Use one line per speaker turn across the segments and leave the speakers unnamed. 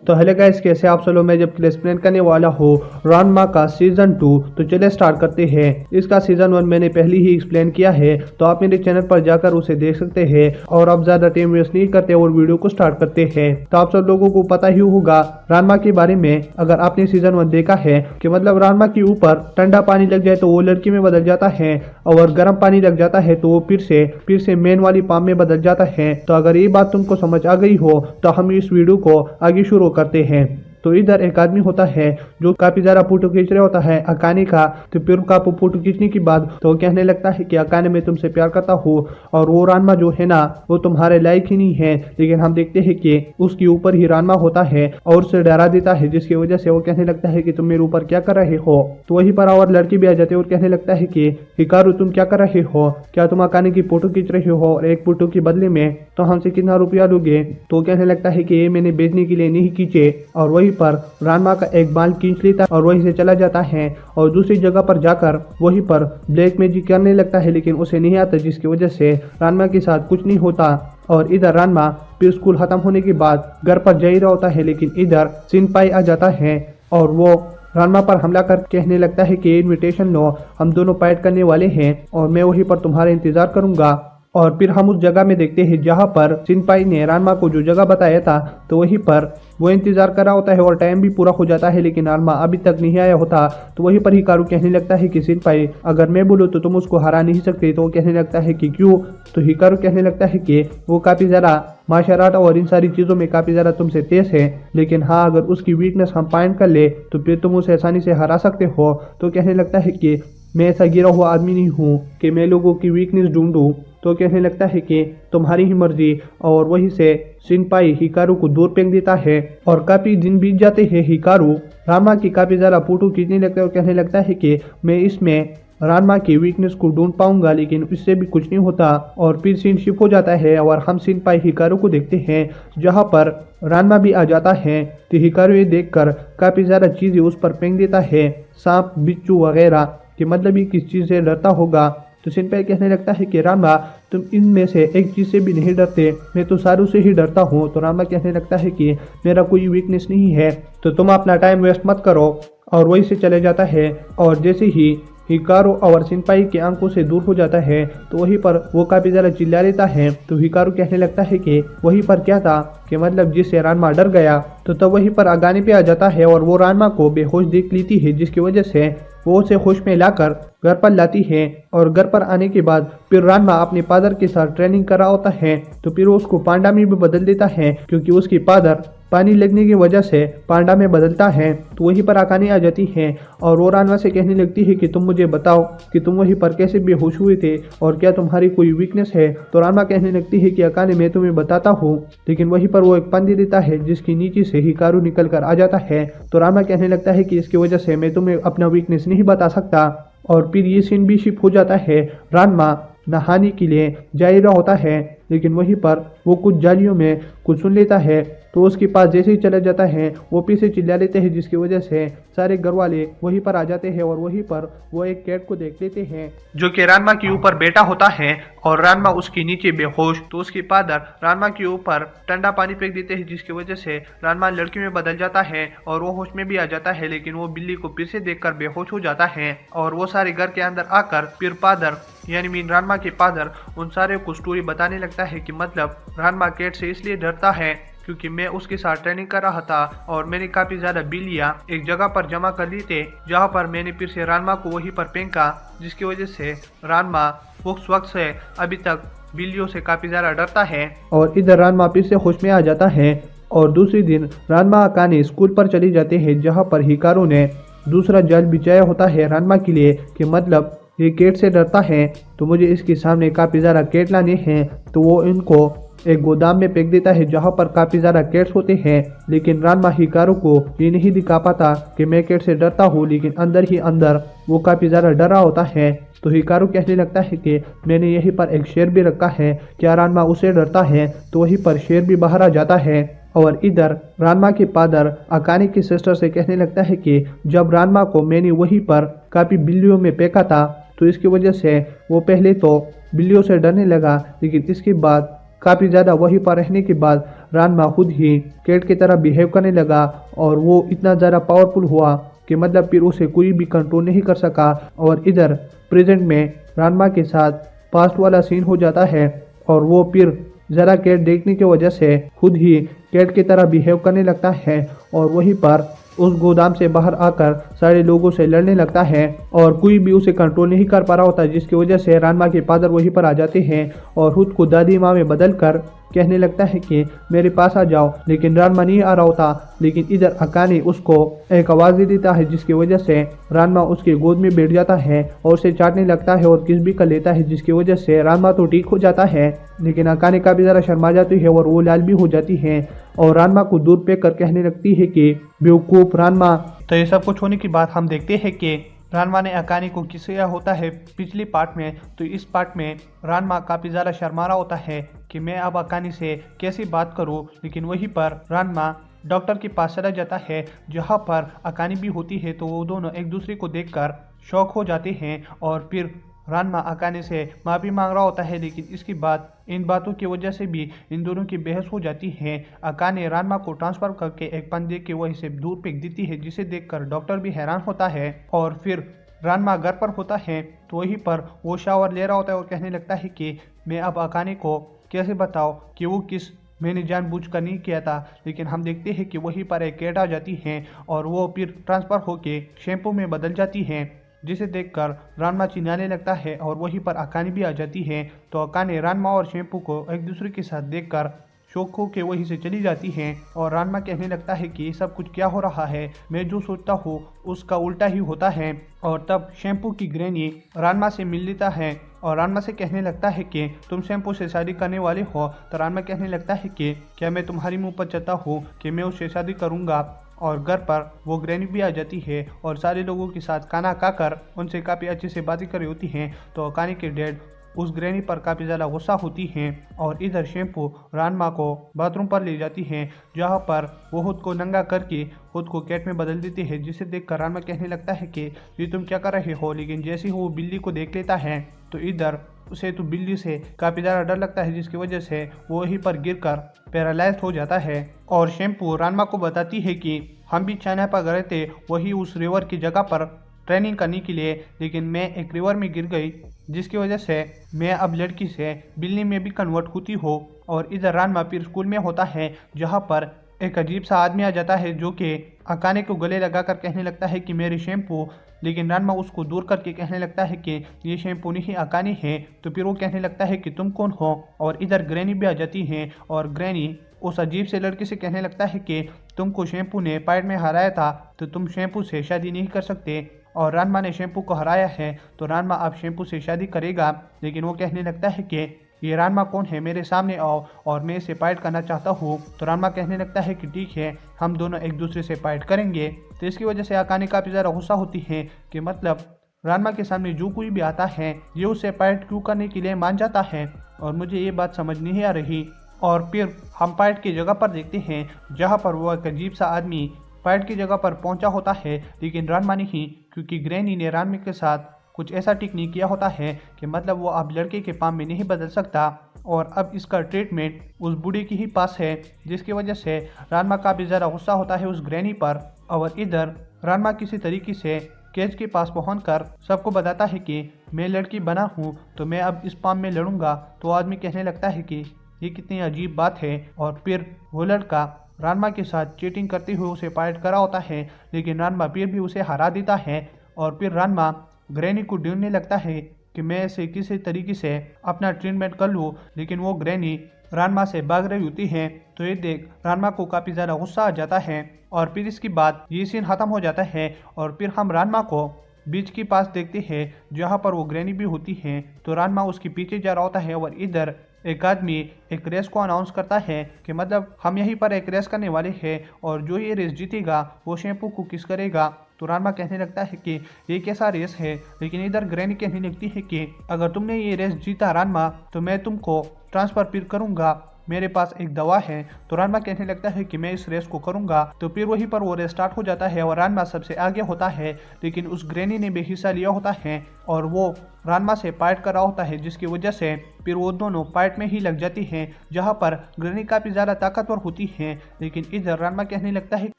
तो hello guys, कैसे आप सब लोग। मैं जब एक्सप्लेन करने वाला हूँ रानमा का सीजन 2। तो चलिए स्टार्ट करते हैं। इसका सीजन 1 मैंने पहले ही एक्सप्लेन किया है, तो आप मेरे चैनल पर जाकर उसे देख सकते हैं। और अब ज्यादा टाइम वेस्ट नहीं करते और वीडियो को स्टार्ट करते हैं। तो आप सब लोगों को पता ही होगा रानमा के बारे में, अगर आपने सीजन 1 देखा है, कि मतलब रानमा के ऊपर ठंडा पानी लग जाए तो वो लड़की में बदल जाता है, और गर्म पानी लग जाता है तो वो फिर से मेन वाली पाम में बदल जाता है। तो अगर ये बात तुमको समझ आ गई हो तो हम इस वीडियो को आगे शुरू करते हैं। तो इधर एक आदमी होता है जो काफी ज्यादा फोटो खींच रहा होता है अकाने का। तो फिर उनका फोटो खींचने के बाद तो वो कहने लगता है कि अकाने मैं तुमसे प्यार करता हूँ, और वो रानमा जो है ना वो तुम्हारे लायक ही नहीं है। लेकिन हम देखते हैं कि उसके ऊपर ही रानमा होता है और उसे डरा देता है, जिसकी वजह से वो कहने लगता है कि तुम मेरे ऊपर क्या कर रहे हो। तो वहीं पर और लड़की भी आ जाती है और कहने लगता है कि हिकारू तुम क्या कर रहे हो, क्या तुम अकाने की फोटो खींच रहे हो, और एक फोटो के बदले में तो हमसे कितना रुपया लोगे। तो कहने लगता है कि ये मैंने बेचने के लिए नहीं खींचे। और वहीं पर रानमा का एक बाल खींच लेता है और वहीं से चला जाता है और दूसरी जगह पर जाकर वहीं पर ब्लैक मैजिक करने लगता है, लेकिन उसे नहीं आता, जिसकी वजह से रानमा के साथ कुछ नहीं होता। और इधर रानमा फिर स्कूल खत्म होने के बाद घर पर जा ही रहा होता है, लेकिन इधर सिनपाई आ जाता है और वो रानमा पर हमला कर कहने लगता है कि इनविटेशन लो, हम दोनों फाइट करने वाले हैं और मैं वहीं पर तुम्हारा इंतजार करूंगा। और फिर हम उस जगह में देखते हैं जहां पर सिनपाई ने रानमा को जो जगह बताया था, तो वहीं पर वो इंतजार कर रहा होता है और टाइम भी पूरा हो जाता है, लेकिन रानमा अभी तक नहीं आया होता। तो वहीं पर हिकारू कहने लगता है कि सिनपाई अगर मैं बोलूँ तो तुम उसको हरा नहीं सकते। तो वो कहने लगता है कि क्यों। तो हिकारू कहने लगता है कि वो काफी ज्यादा मार्शल आर्ट और इन सारी चीजों में काफी ज्यादा तुमसे तेज है, लेकिन हाँ अगर उसकी वीकनेस हम फाइंड कर ले तो फिर तुम उसे आसानी से हरा सकते हो। तो कहने लगता है कि मैं ऐसा गिरा हुआ आदमी नहीं हूँ कि मैं लोगों की वीकनेस ढूंढूं। तो कहने लगता है कि तुम्हारी ही मर्जी। और वहीं से सिनपाई हिकारू को दूर फेंक देता है और काफी दिन बीत जाते हैं। हिकारू रानमा की काफी ज्यादा फोटो खींचने लगता है और कहने लगता है कि मैं इसमें रानमा की वीकनेस को ढूंढ पाऊंगा, लेकिन इससे भी कुछ नहीं होता। और फिर सीन शिफ्ट हो जाता है और हम सिनपाई हिकारू को देखते हैं जहां पर रानमा भी आ जाता है। तो हिकारू ये देखकर काफी ज्यादा चीजें उस पर फेंक देता है, सांप बिच्छू वगैरह, कि मतलब ये किस चीज से डरता होगा। तो सिनपाई कहने लगता है कि रानमा तुम इनमें से एक चीज से भी नहीं डरते, मैं तो सारू से ही डरता हूँ। तो रानमा कहने लगता है कि मेरा कोई वीकनेस नहीं है, तो तुम अपना टाइम वेस्ट मत करो। और वहीं से चले जाता है। और जैसे ही हिकारू और सिनपाई की आंखों से दूर हो जाता है तो वहीं पर वो काफी ज्यादा चिल्ला लेता है। तो हिकारू कहने लगता है कि वहीं पर क्या था, कि मतलब जिससे रानमा डर गया। तो तब वहीं पर अगाने पे आ जाता है और वो रानमा को बेहोश देख लेती है, जिसकी वजह से वो उसे होश में लाकर घर पर लाती है। और घर पर आने के बाद फिर रानमा अपने फादर के साथ ट्रेनिंग कर रहा होता है। तो फिर वो उसको पांडा में भी बदल देता है, क्योंकि उसकी फादर पानी लगने की वजह से पांडा में बदलता है। तो वहीं पर अकाने आ जाती है और वो रानमा से कहने लगती है कि तुम मुझे बताओ कि तुम वहीं पर कैसे बेहोश हुए थे और क्या तुम्हारी कोई वीकनेस है। तो रानमा कहने लगती है कि अकाने मैं तुम्हें बताता हूँ, लेकिन वहीं पर वो एक पंदी देता है जिसकी नीचे से हिकारू निकल कर आ जाता है। तो रानमा कहने लगता है कि इसकी वजह से मैं तुम्हें अपना वीकनेस नहीं बता सकता। और फिर ये सीन भी शिफ्ट हो जाता है। रानमा नहाने के लिए जा रहा होता है, लेकिन वहीं पर वो कुछ जालियों में कुछ सुन लेता है। तो उसके पास जैसे ही चला जाता है वो पीछे चिल्ला लेते हैं, जिसकी वजह से सारे घर वाले वहीं पर आ जाते हैं। और वहीं पर वो एक कैट को देख लेते हैं जो कि रानमा के ऊपर बैठा होता है और रानमा उसके नीचे बेहोश। तो उसके फादर रानमा के ऊपर ठंडा पानी फेंक देते हैं, जिसकी वजह से रानमा लड़की में बदल जाता है और वो होश में भी आ जाता है। लेकिन वो बिल्ली को फिर से देखकर बेहोश हो जाता है और वो सारे घर के अंदर आकर फिर फादर यानी मीन रानमा के फादर उन सारे को स्टोरी बताने लगता है कि मतलब रानमा कैट से इसलिए डरता है क्योंकि मैं उसके साथ ट्रेनिंग कर रहा था और मैंने काफी ज्यादा बिल्लियां एक जगह पर जमा कर ली थे, जहां पर मैंने फिर से रानमा को वहीं पर फेंका, जिसकी वजह से रानमा उस वक्त से अभी तक बिल्लियों से काफी ज्यादा डरता है। और इधर रानमा फिर से होश में आ जाता है। और दूसरे दिन रानमा अकाने स्कूल पर चले जाते हैं, जहाँ पर हिकारू ने दूसरा जाल बिछाया होता है रानमा के लिए, कि मतलब ये कैट से डरता है तो मुझे इसके सामने काफी ज्यादा कैट लाने हैं। तो वो इनको एक गोदाम में फेंक देता है जहां पर काफी ज्यादा कैट्स होते हैं। लेकिन रानमा हिकारू को ये नहीं दिखा पाता कि मैं कैट से डरता हूँ, लेकिन अंदर ही अंदर वो काफी ज्यादा डरा होता है। तो हिकारू कहने लगता है कि मैंने यहीं पर एक शेर भी रखा है, क्या रानमा उसे डरता है। तो वहीं पर शेर भी बाहर आ जाता है। और इधर रानमा के फादर अकाने की सिस्टर से कहने लगता है कि जब रानमा को मैंने वहीं पर काफी बिल्लियों में फेंका था तो इसकी वजह से वो पहले तो बिल्लियों से डरने लगा, लेकिन इसके बाद काफी ज्यादा वहीं पर रहने के बाद रानमा खुद ही कैट की तरह बिहेव करने लगा और वो इतना ज़्यादा पावरफुल हुआ कि मतलब फिर उसे कोई भी कंट्रोल नहीं कर सका। और इधर प्रेजेंट में रानमा के साथ पास्ट वाला सीन हो जाता है और वो फिर ज़रा कैट देखने की वजह से खुद ही कैट की तरह बिहेव करने लगता है और वहीं पर उस गोदाम से बाहर आकर सारे लोगों से लड़ने लगता है और कोई भी उसे कंट्रोल नहीं कर पा रहा होता, जिसकी वजह से रानमा के फादर वहीं पर आ जाते हैं और खुद को दादी माँ में बदल कर कहने लगता है कि मेरे पास आ जाओ, लेकिन रानमा नहीं आ रहा होता। लेकिन इधर अकाने उसको एक आवाज़ दे देता है, जिसकी वजह से रानमा उसके गोद में बैठ जाता है और उसे चाटने लगता है और किस भी कर लेता है, जिसकी वजह से रानमा तो ठीक हो जाता है। लेकिन अकाने काफ़ी ज़्यादा शर्मा जाती है और वो लाल भी हो जाती है और रानमा को दूर पे कर कहने लगती है कि बेवकूफ़ रानमा। तो ये सब कुछ होने की बात हम देखते हैं कि रानमा ने अकाने को किया होता है पिछली पार्ट में। तो इस पार्ट में रानमा काफ़ी ज़्यादा शर्मा रहा होता है कि मैं अब अकाने से कैसी बात करूं। लेकिन वहीं पर रानमा डॉक्टर के पास चला जाता है जहां पर अकाने भी होती है। तो वो दोनों एक दूसरे को देखकर शॉक हो जाते हैं और फिर रानमा अकाने से माफ़ी मांग रहा होता है। लेकिन इसकी बात इन बातों की वजह से भी इन दोनों की बहस हो जाती है। अकाने रानमा को ट्रांसफर करके एक पंजे के वहीं से दूर फेंक देती है, जिसे देखकर डॉक्टर भी हैरान होता है। और फिर रानमा घर पर होता है तो वहीं पर वो शावर ले रहा होता है और कहने लगता है कि मैं अब अकाने को कैसे बताओ कि वो किस मैंने जानबूझकर नहीं किया था। लेकिन हम देखते हैं कि वहीं पर एक कैट आ जाती है और वो फिर ट्रांसफ़र होके शैम्पू में बदल जाती है, जिसे देखकर रानमा चिल्लाने लगता है और वहीं पर अकाने भी आ जाती है। तो अकाने रानमा और शैम्पू को एक दूसरे के साथ देखकर शौक हो के वहीं से चली जाती हैं और रानमा कहने लगता है कि ये सब कुछ क्या हो रहा है, मैं जो सोचता हूँ उसका उल्टा ही होता है। और तब शैम्पू की ग्रैनी रानमा से मिल लेता है और रानमा से कहने लगता है कि तुम शैम्पू से शादी करने वाले हो। तो रानमा कहने लगता है कि क्या मैं तुम्हारी मुँह पर चलता हूँ कि मैं उससे शादी करूँगा। और घर पर वो ग्रैनी भी आ जाती है और सारे लोगों के साथ खाना खाकर उनसे काफ़ी अच्छे से बातें कर रही होती हैं। तो अकाने के डैड उस ग्रैनी पर काफ़ी ज़्यादा गुस्सा होती हैं और इधर शैम्पू रानमा को बाथरूम पर ले जाती हैं, जहां पर वो खुद को नंगा करके खुद को कैट में बदल देती है, जिसे देखकर रानमा कहने लगता है कि ये तुम क्या कर रहे हो। लेकिन जैसे ही वो बिल्ली को देख लेता है तो इधर उसे तो बिल्ली से काफ़ी ज़्यादा डर लगता है, जिसकी वजह से वो वहीं पर गिरकर पैरालाइज हो जाता है। और शैम्पू रानमा को बताती है कि हम भी चाइना पर गए थे, वही उस रिवर की जगह पर ट्रेनिंग करने के लिए, लेकिन मैं एक रिवर में गिर गई, जिसकी वजह से मैं अब लड़की से बिल्ली में भी कन्वर्ट होती हो। और इधर रानमा फिर स्कूल में होता है, जहाँ पर एक अजीब सा आदमी आ जाता है जो कि अकाने को गले लगाकर कहने लगता है कि मेरी शैम्पू। लेकिन रानमा उसको दूर करके कहने लगता है कि ये शैम्पू नहीं अकाने है। तो फिर वो कहने लगता है कि तुम कौन हो। और इधर ग्रैनी भी आ जाती है और ग्रैनी उस अजीब से लड़के से कहने लगता है कि तुमको शैम्पू ने फाइट में हराया था, तो तुम शैम्पू से शादी नहीं कर सकते। और रानमा ने शैम्पू को हराया है तो रानमा अब शैम्पू से शादी करेगा। लेकिन वो कहने लगता है कि ये रानमा कौन है, मेरे सामने आओ और मैं इसे फाइट करना चाहता हूँ। तो रानमा कहने लगता है कि ठीक है, हम दोनों एक दूसरे से फाइट करेंगे। तो इसकी वजह से अकाने काफ़ी ज़्यादा गुस्सा होती है कि मतलब रानमा के सामने जो कोई भी आता है ये उससे फाइट क्यों करने के लिए मान जाता है, और मुझे ये बात समझ नहीं आ रही। और फिर हम फाइट की जगह पर देखते हैं, जहाँ पर वो एक अजीब सा आदमी फाइट की जगह पर पहुंचा होता है। लेकिन रानमा नहीं, क्योंकि ग्रैनी ने रानमा के साथ कुछ ऐसा टेक्निक किया होता है कि मतलब वो अब लड़के के पाम में नहीं बदल सकता और अब इसका ट्रीटमेंट उस बूढ़े के ही पास है, जिसकी वजह से रानमा का भी ज़्यादा गुस्सा होता है उस ग्रैनी पर। और इधर रानमा किसी तरीके से केज के पास पहुंचकर सबको बताता है कि मैं लड़की बना हूँ तो मैं अब इस पाम में लड़ूंगा। तो आदमी कहने लगता है कि ये कितनी अजीब बात है। और फिर वो लड़का रानमा के साथ चीटिंग करते हुए उसे फाइट करा होता है, लेकिन रानमा फिर भी उसे हरा देता है। और फिर रानमा ग्रैनी को ढूंढने लगता है कि मैं इसे किसी तरीके से अपना ट्रीटमेंट कर लूँ, लेकिन वो ग्रैनी रानमा से भाग रही होती है। तो ये देख रानमा को काफ़ी ज़्यादा गुस्सा आ जाता है। और फिर इसके बाद ये सीन ख़त्म हो जाता है और फिर हम रानमा को बीच के पास देखते हैं, जहाँ पर वो ग्रैनी भी होती है। तो रानमा उसके पीछे जा रहा होता है और इधर एक आदमी एक रेस को अनाउंस करता है कि मतलब हम यहीं पर एक रेस करने वाले हैं और जो ये रेस जीतेगा वो शैम्पू को किस करेगा। तो रानमा कहने लगता है कि ये कैसा रेस है। लेकिन इधर ग्रैनी कहने लगती है कि अगर तुमने ये रेस जीता रानमा तो मैं तुमको ट्रांसफर फिर करूंगा मेरे पास एक दवा है। तो रानमा कहने लगता है कि मैं इस रेस को करूंगा। तो फिर वहीं पर वो रेस स्टार्ट हो जाता है और रानमा सबसे आगे होता है, लेकिन उस ग्रैनी ने भी हिस्सा लिया होता है और वो रानमा से फाइट कर रहा होता है, जिसकी वजह से फिर वो दोनों फाइट में ही लग जाती हैं, जहां पर ग्रैनी काफी ज्यादा ताकतवर होती है। लेकिन इधर रानमा कहने लगता है,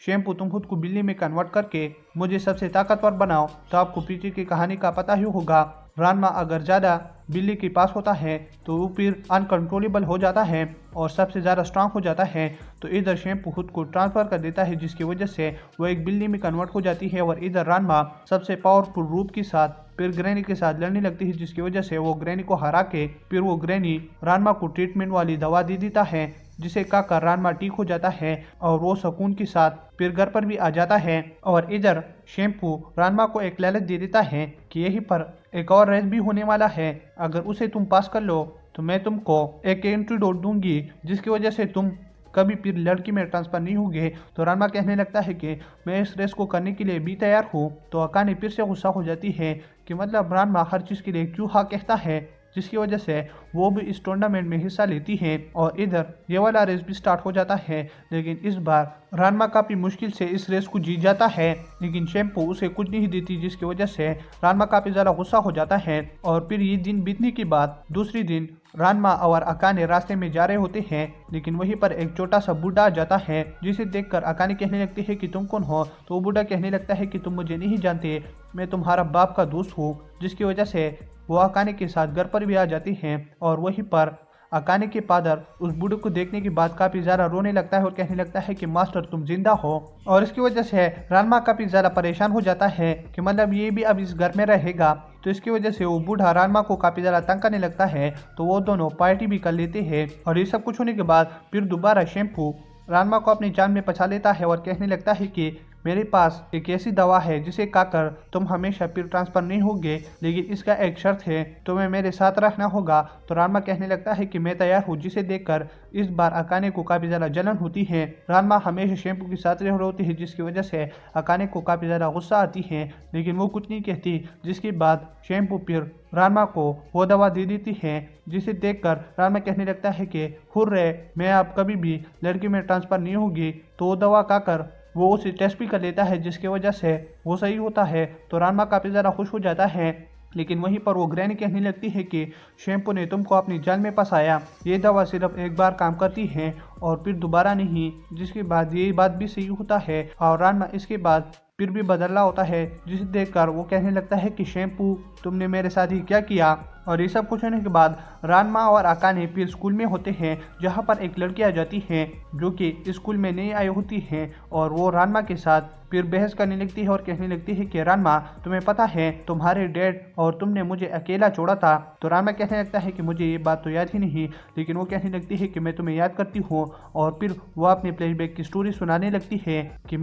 शैम्पू तुम खुद को बिल्ली में कन्वर्ट करके मुझे सबसे ताकतवर बनाओ तो आपको पीछे की कहानी का पता ही होगा। रानमा अगर ज्यादा बिल्ली के पास होता है तो वो फिर अनकंट्रोलेबल हो जाता है और सबसे ज़्यादा स्ट्रांग हो जाता है। तो इधर शैम्पू खुद को ट्रांसफर कर देता है, जिसकी वजह से वो एक बिल्ली में कन्वर्ट हो जाती है और इधर रानमा सबसे पावरफुल रूप के साथ फिर ग्रैनी के साथ लड़ने लगती है, जिसकी वजह से वो ग्रैनी को हरा के फिर वो ग्रैनी रानमा को ट्रीटमेंट वाली दवा दे देता है, जिसे खाकर रानमा ठीक हो जाता है और वो सुकून के साथ फिर घर पर भी आ जाता है। और इधर शैम्पू रानमा को एक लालच दे देता है कि यहीं पर एक और रेस भी होने वाला है, अगर उसे तुम पास कर लो तो मैं तुमको एक एंटीडोट दूंगी, जिसकी वजह से तुम कभी फिर लड़की में ट्रांसफर नहीं होंगे। तो रानमा कहने लगता है कि मैं इस रेस को करने के लिए भी तैयार हूँ। तो अकाने फिर से गुस्सा हो जाती है कि मतलब रानमा हर चीज़ के लिए क्यों हाँ कहता है, जिसकी वजह से वो भी इस टूर्नामेंट में हिस्सा लेती है। और इधर ये वाला रेस भी स्टार्ट हो जाता है, लेकिन इस बार रानमा काफी मुश्किल से इस रेस को जीत जाता है, लेकिन शैम्पू उसे कुछ नहीं देती, जिसकी वजह से रानमा काफी ज्यादा गुस्सा हो जाता है। और फिर ये दिन बीतने के बाद दूसरी दिन रानमा और अकाने रास्ते में जा रहे होते हैं, लेकिन वहीं पर एक छोटा सा बूढ़ा आ जाता है, जिसे देखकर अकाने कहने लगती है कि तुम कौन हो। तो वो बूढ़ा कहने लगता है कि तुम मुझे नहीं जानते, मैं तुम्हारा बाप का दोस्त हूँ, जिसकी वजह से वो अकाने के साथ घर पर भी आ जाती हैं। और वहीं पर अकाने के फादर उस बूढ़े को देखने के बाद काफी ज्यादा रोने लगता है और कहने लगता है कि मास्टर तुम जिंदा हो। और इसकी वजह से रानमा काफी ज्यादा परेशान हो जाता है कि मतलब ये भी अब इस घर में रहेगा। तो इसकी वजह से वो बूढ़ा रानमा को काफी ज्यादा तंग करने लगता है। तो वो दोनों पार्टी भी कर लेते हैं और ये सब कुछ होने के बाद फिर दोबारा शैम्पू रानमा को अपनी जान में बचा लेता है और कहने लगता है कि मेरे पास एक ऐसी दवा है जिसे खाकर तुम हमेशा फिर ट्रांसफर नहीं होगे, लेकिन इसका एक शर्त है, तुम्हें मेरे साथ रखना होगा। तो रानमा कहने लगता है कि मैं तैयार हूँ, जिसे देखकर इस बार अकाने को काफी ज्यादा जलन होती है। रानमा हमेशा शैम्पू के साथ रह होती है, जिसकी वजह से अकाने को काफी ज्यादा गुस्सा आती है, लेकिन वो कुछ नहीं कहती। जिसके बाद शैम्पू फिर रानमा को वो दवा दे देती है, जिसे देखकर रानमा कहने लगता है कि हुर्रे, मैं अब कभी भी लड़की में ट्रांसफर नहीं होगी। तो वो दवा खाकर वो उसे टेस्ट भी कर लेता है, जिसकी वजह से वो सही होता है। तो रानमा काफी ज्यादा खुश हो जाता है, लेकिन वहीं पर वो ग्रैनी कहने लगती है कि शैम्पू ने तुमको अपनी जान में फंसाया, ये दवा सिर्फ एक बार काम करती है और फिर दोबारा नहीं। जिसके बाद ये बात भी सही होता है और रानमा इसके बाद फिर भी बदला होता है, जिसे देखकर वो कहने लगता है कि शैम्पू तुमने मेरे साथ ही क्या किया। और ये सब कुछ होने के बाद रानमा और अकाने फिर स्कूल में होते हैं, जहाँ पर एक लड़की आ जाती है जो कि स्कूल में नहीं आई होती है और वो रानमा के साथ फिर बहस करने लगती है और कहने लगती है कि रानमा तुम्हें पता है तुम्हारे डैड और तुमने मुझे अकेला छोड़ा था। तो रानमा कहने लगता है कि मुझे ये बात तो याद ही नहीं, लेकिन वो कहने लगती है कि मैं तुम्हें याद करती हूँ। और फिर वो अपने फ्लैशबैक की स्टोरी सुनाने लगती है कि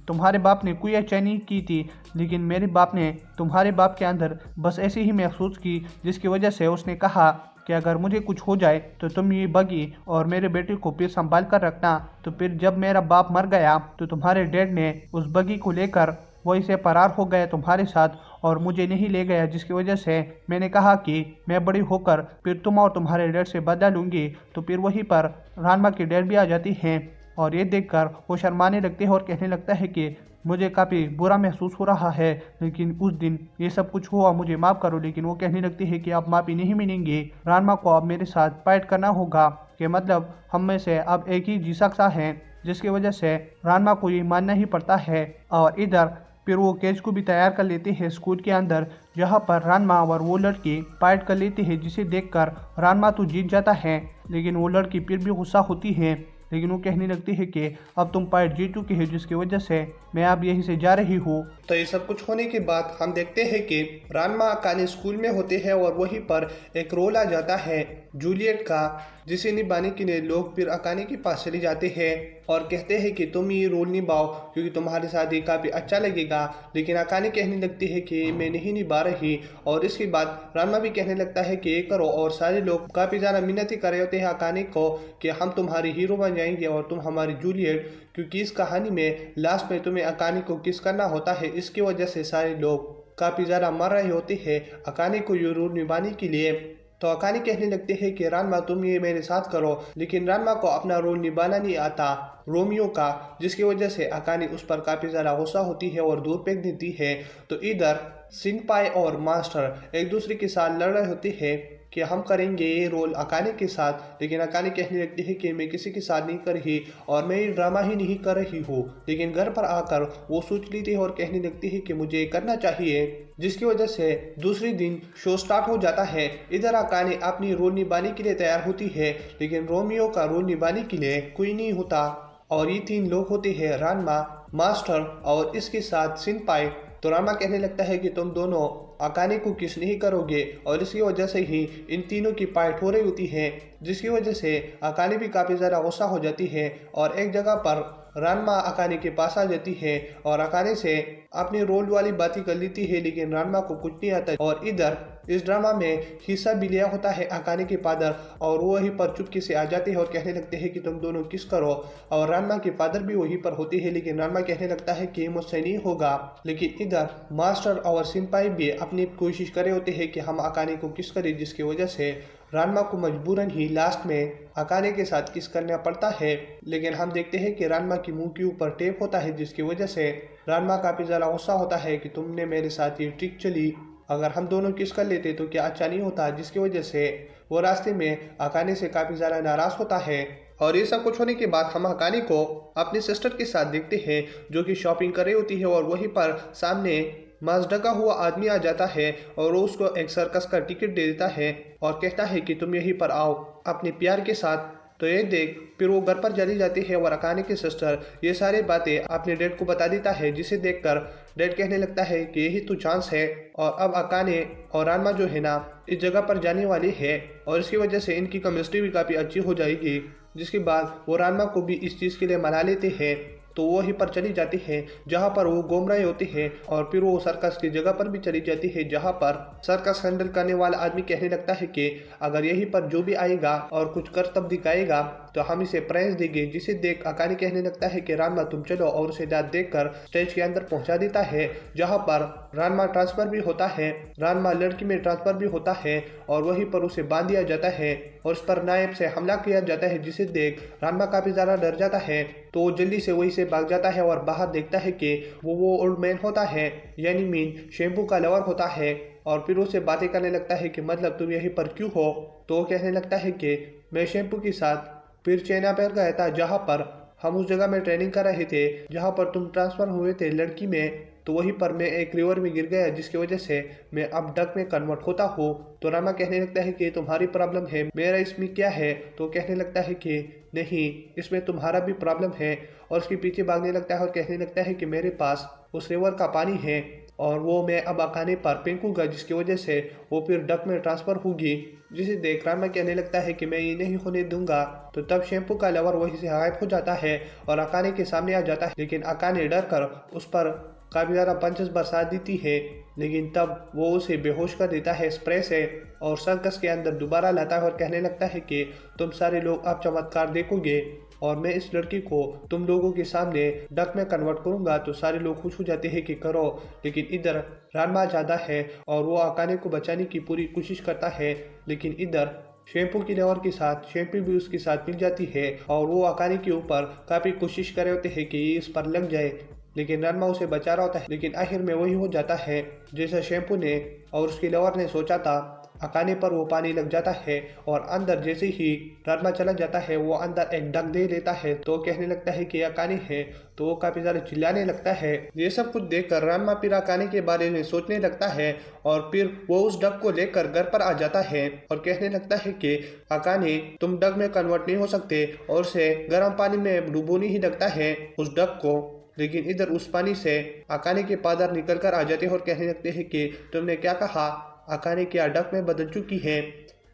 तुम्हारे बाप ने कोई अच्छाई नहीं की थी, लेकिन मेरे बाप ने तुम्हारे बाप के अंदर बस ऐसे ही महसूस की, जिसकी वजह से उसने कहा कि अगर मुझे कुछ हो जाए तो तुम ये बगी और मेरे बेटे को फिर संभाल कर रखना। तो फिर जब मेरा बाप मर गया तो तुम्हारे डैड ने उस बगी को लेकर वो इसे फरार हो गया तुम्हारे साथ और मुझे नहीं ले गया, जिसकी वजह से मैंने कहा कि मैं बड़ी होकर फिर तुम और तुम्हारे डैड से बदला लूंगी। तो फिर वहीं पर रानमा की डैड भी आ जाती हैं और ये देखकर वो शर्माने लगते हैं और कहने लगता है कि मुझे काफ़ी बुरा महसूस हो रहा है, लेकिन उस दिन ये सब कुछ हुआ, मुझे माफ़ करो। लेकिन वो कहने लगती है कि अब माफ़ी नहीं मिलेंगी, रानमा को अब मेरे साथ फाइट करना होगा, कि मतलब हम में से अब एक ही जी सकता है, जिसकी वजह से रानमा को ये मानना ही पड़ता है। और इधर फिर वो केज को भी तैयार कर लेते हैं स्कूल के अंदर, जहाँ पर रानमा और वो लड़की फाइट कर लेती है, जिसे देखकर रानमा तो जीत जाता है, लेकिन वो लड़की फिर भी गुस्सा होती है। लेकिन वो कहने लगती है कि अब तुम फाइट जीत चुकी है, जिसकी वजह से मैं अब यहीं से जा रही हूँ।
तो ये सब कुछ होने के बाद हम देखते हैं कि रानमा अकाने स्कूल में होते हैं और वहीं पर एक रोल आ जाता है जूलियट का, जिसे निभाने के लिए लोग फिर अकाने के पास चले जाते हैं और कहते हैं कि तुम ये रोल निभाओ क्योंकि तुम्हारे साथ ये काफ़ी अच्छा लगेगा। लेकिन अकाने कहने लगती है कि मैं नहीं निभा रही। और इसके बाद रानमा भी कहने लगता है कि ये करो, और सारे लोग काफ़ी ज़्यादा मिन्नती कर रहे होते हैं अकाने को कि हम तुम्हारी हीरो बन जाएंगे और तुम हमारी जूलियट, क्योंकि इस कहानी में लास्ट में तुम्हें अकाने को किस करना होता है। इसकी वजह से सारे लोग काफ़ी ज़्यादा मर रहे होते हैं अकाने को ये रोल निभाने के लिए। तो अकाने कहने लगते हैं कि रानमा तुम ये मेरे साथ करो, लेकिन रानमा को अपना रोल निभाना नहीं आता रोमियो का, जिसकी वजह से अकाने उस पर काफ़ी ज़्यादा गुस्सा होती है और दूर फेंक देती है। तो इधर सिनपाई और मास्टर एक दूसरे के साथ लड़ रहे होते हैं कि हम करेंगे ये रोल अकाने के साथ, लेकिन अकाने कहने लगती है कि मैं किसी के साथ नहीं कर रही और मैं ये ड्रामा ही नहीं कर रही हूँ। लेकिन घर पर आकर वो सोच लेती है और कहने लगती है कि मुझे करना चाहिए, जिसकी वजह से दूसरे दिन शो स्टार्ट हो जाता है। इधर अकाने अपनी रोल निभाने के लिए तैयार होती है, लेकिन रोमियो का रोल निभाने के लिए कोई नहीं होता और ये तीन लोग होते हैं, रानमा, मास्टर और इसके साथ सिनपाई। तो रानमा कहने लगता है कि तुम दोनों अकाने को किस नहीं करोगे और इसकी वजह से ही इन तीनों की फाइट हो रही होती है, जिसकी वजह से अकाने भी काफ़ी ज़्यादा गुस्सा हो जाती है और एक जगह पर रानमा अकाने के पास आ जाती है और अकाने से अपनी रोल वाली बातें कर लेती है, लेकिन रानमा को कुछ नहीं आता। और इधर इस ड्रामा में हिस्सा भी लिया होता है अकाने के फादर और वो वहीं पर चुपके से आ जाते हैं और कहने लगते हैं कि तुम दोनों किस करो, और रानमा के फादर भी वहीं पर होते हैं, लेकिन रानमा कहने लगता है कि मुझसे नहीं होगा। लेकिन इधर मास्टर और सिनपाई भी अपनी कोशिश करे होते हैं कि हम अकाने को किस करें, जिसकी वजह से रानमा को मजबूरन ही लास्ट में अकाने के साथ किस करना पड़ता है। लेकिन हम देखते हैं कि रानमा की मुंह के ऊपर टेप होता है, जिसकी वजह से रानमा काफ़ी ज़्यादा गुस्सा होता है कि तुमने मेरे साथ ये ट्रिक चली, अगर हम दोनों किस कर लेते तो क्या अच्छा नहीं होता, जिसकी वजह से वो रास्ते में अकाने से काफ़ी ज़्यादा नाराज़ होता है। और ये सब कुछ होने के बाद हम अकाने को अपनी सिस्टर के साथ देखते हैं जो कि शॉपिंग कर रही होती है और वहीं पर सामने मास्क ढका हुआ आदमी आ जाता है और वो उसको एक सर्कस का टिकट दे देता है और कहता है कि तुम यहीं पर आओ अपने प्यार के साथ। तो ये देख फिर वो घर पर चली जाती है और अकाने की सिस्टर ये सारी बातें अपने डैड को बता देता है, जिसे देखकर डैड कहने लगता है कि यही तो चांस है और अब अकाने और रानमा जो है ना इस जगह पर जाने वाली है और इसकी वजह से इनकी केमिस्ट्री भी काफ़ी अच्छी हो जाएगी। जिसके बाद वो रानमा को भी इस चीज़ के लिए मना लेते हैं, तो वो वहीं पर चली जाती है जहाँ पर वो घूम रहे होते हैं और फिर वो सर्कस की जगह पर भी चली जाती है जहाँ पर सर्कस हैंडल करने वाला आदमी कहने लगता है कि अगर यहीं पर जो भी आएगा और कुछ करतब दिखाएगा तो हम इसे प्राइज देंगे। जिसे देख अकाने कहने लगता है कि रानमा तुम चलो और उसे दांत देखकर स्टेज के अंदर पहुंचा देता है जहाँ पर रानमा ट्रांसफर भी होता है, रानमा लड़की में ट्रांसफर भी होता है और वहीं पर उसे बांध दिया जाता है और उस पर नायब से हमला किया जाता है। जिसे देख रानमा काफी ज्यादा डर जाता है, तो वो जल्दी से वहीं से भाग जाता है और बाहर देखता है कि वो ओल्ड मैन होता है, यानी मीन शैम्पू का लवर होता है और फिर उसे बातें करने लगता है कि मतलब तुम यहीं पर क्यों हो। तो वो कहने लगता है कि मैं शैम्पू के साथ फिर चाइना पर गया था जहाँ पर हम उस जगह में ट्रेनिंग कर रहे थे जहाँ पर तुम ट्रांसफर हुए थे लड़की में, तो वहीं पर मैं एक रिवर में गिर गया जिसकी वजह से मैं अब डक में कन्वर्ट होता हूँ। तो रामा कहने लगता है कि तुम्हारी प्रॉब्लम है, मेरा इसमें क्या है। तो कहने लगता है कि नहीं, इसमें तुम्हारा भी प्रॉब्लम है और उसके पीछे भागने लगता है और कहने लगता है कि मेरे पास उस रिवर का पानी है और वो मैं अब अकाने पर फेंकूंगा जिसकी वजह से वो फिर डक में ट्रांसफर होगी। जिसे देख रामा कहने लगता है कि मैं ये नहीं होने दूंगा। तो तब शैम्पू का लवर वहीं से गायब हो जाता है और अकाने के सामने आ जाता है, लेकिन अकाने डर कर उस पर काफ़ी ज़्यादा पंचेस बरसा देती है, लेकिन तब वो उसे बेहोश कर देता है स्प्रे से और सर्कस के अंदर दोबारा लाता है और कहने लगता है कि तुम सारे लोग अब चमत्कार देखोगे और मैं इस लड़की को तुम लोगों के सामने डक में कन्वर्ट करूंगा। तो सारे लोग खुश हो जाते हैं कि करो, लेकिन इधर रानमा ज़्यादा है और वो अकाने को बचाने की पूरी कोशिश करता है, लेकिन इधर शैम्पू की लवर के साथ शैम्पू भी उसके साथ मिल जाती है और वो अकाने के ऊपर काफ़ी कोशिश कर रहे होते हैं कि ये इस पर लग जाए, लेकिन रानमा उसे बचा रहा होता है। लेकिन आखिर में वही हो जाता है जैसा शैम्पू ने और उसके लवर ने सोचा था। अकाने पर वो पानी लग जाता है और अंदर जैसे ही रानमा चला जाता है वो अंदर एक डक दे लेता है। तो कहने लगता है कि अकाने है, तो वो काफ़ी ज़्यादा चिल्लाने लगता है। ये सब कुछ देखकर रानमा फिर अकाने के बारे में सोचने लगता है और फिर वो उस डक को लेकर घर पर आ जाता है और कहने लगता है कि अकाने तुम डक में कन्वर्ट नहीं हो सकते और उसे गर्म पानी में डुबोने ही लगता है उस डक को। लेकिन इधर उस पानी से अकाने के फादर निकल कर आ जाते हैं और कहने लगते हैं कि तुमने क्या कहा, अकाने क्या डक में बदल चुकी है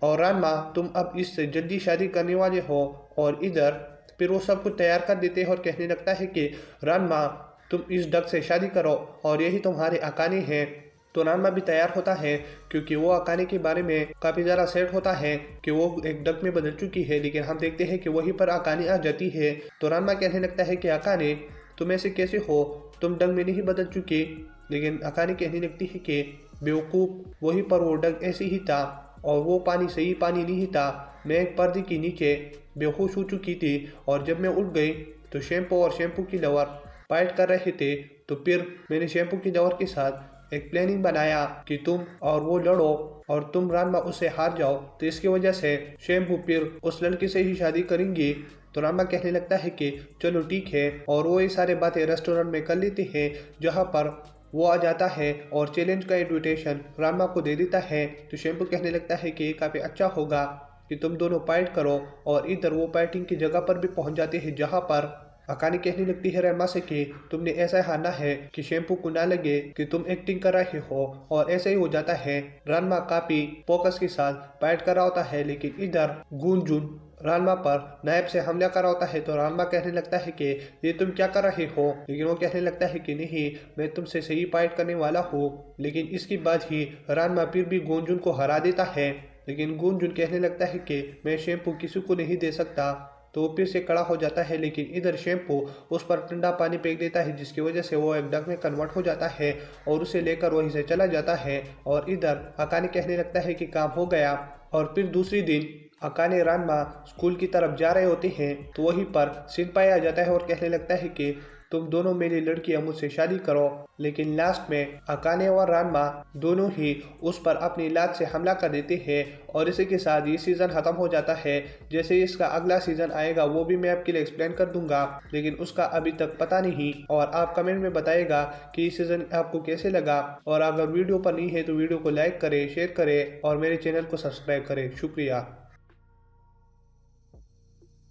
और रानमा तुम अब इससे जल्दी शादी करने वाले हो। और इधर फिर वो सब कुछ तैयार कर देते हैं और कहने लगता है कि रानमा तुम इस डक से शादी करो और यही तुम्हारे अकाने हैं। तो रानमा भी तैयार होता है क्योंकि वो अकाने के बारे में काफ़ी ज़्यादा सेट होता है कि वो एक डक में बदल चुकी है, लेकिन हम देखते हैं कि वहीं पर अकाने आ जाती है। तो रानमा कहने लगता है कि अकाने तुम ऐसे कैसे हो, तुम डक में नहीं बदल चुकी। लेकिन अकाने कहने लगती है कि बेवकूफ़, वहीं पर वो डक ऐसे ही था और वो पानी सही पानी नहीं था। मैं एक पर्दे के नीचे बेहोश हो चुकी थी और जब मैं उठ गई तो शैम्पू और शैम्पू की लवर फाइट कर रहे थे। तो फिर मैंने शैम्पू की लवर के साथ एक प्लानिंग बनाया कि तुम और वो लड़ो और तुम रानमा उससे हार जाओ, तो इसकी वजह से शैम्पू फिर उस लड़की से ही शादी करेंगी। तो रामा कहने लगता है कि चलो ठीक है, और वो ये सारे बातें रेस्टोरेंट में कर लेते हैं जहाँ पर वो आ जाता है और चैलेंज का इन्विटेशन रामा को दे देता है। तो शैम्पू कहने लगता है कि ये काफ़ी अच्छा होगा कि तुम दोनों फाइट करो, और इधर वो फाइटिंग की जगह पर भी पहुंच जाते हैं जहां पर अकाने कहने लगती है रामा से कि तुमने ऐसा हारना है कि शैम्पू को ना लगे कि तुम एक्टिंग कर रहे हो, और ऐसे ही हो जाता है। रानमा काफी फोकस के साथ फाइट कर रहा होता है, लेकिन इधर गुंजुन रानमा पर नायब से हमला कर रहा होता है। तो रानमा कहने लगता है कि ये तुम क्या कर रहे हो, लेकिन वो कहने लगता है कि नहीं, मैं तुमसे सही फाइट करने वाला हूँ। लेकिन इसके बाद ही रानमा फिर भी गुंजुन को हरा देता है, लेकिन गुंजुन कहने लगता है कि मैं शैम्पू किसी को नहीं दे सकता। तो वो फिर से खड़ा हो जाता है, लेकिन इधर शैम्पू उस पर ठंडा पानी फेंक देता है, जिसकी वजह से वो एक डक में कन्वर्ट हो जाता है और उसे लेकर वहीं से चला जाता है। और इधर अकाने कहने लगता है कि काम हो गया। और फिर दूसरी दिन अकाने रानमा स्कूल की तरफ जा रहे होते हैं, तो वहीं पर सिनपाई आ जाता है और कहने लगता है कि तुम दोनों मेरी लड़कियां मुझसे शादी करो। लेकिन लास्ट में अकाने और रानमा दोनों ही उस पर अपनी लात से हमला कर देते हैं, और इसी के साथ ये सीज़न ख़त्म हो जाता है। जैसे इसका अगला सीज़न आएगा वो भी मैं आपके लिए एक्सप्लेन कर दूंगा, लेकिन उसका अभी तक पता नहीं। और आप कमेंट में बताइएगा कि ये सीज़न आपको कैसे लगा, और अगर वीडियो पर नहीं है तो वीडियो को लाइक करें, शेयर करें और मेरे चैनल को सब्सक्राइब करें। शुक्रिया।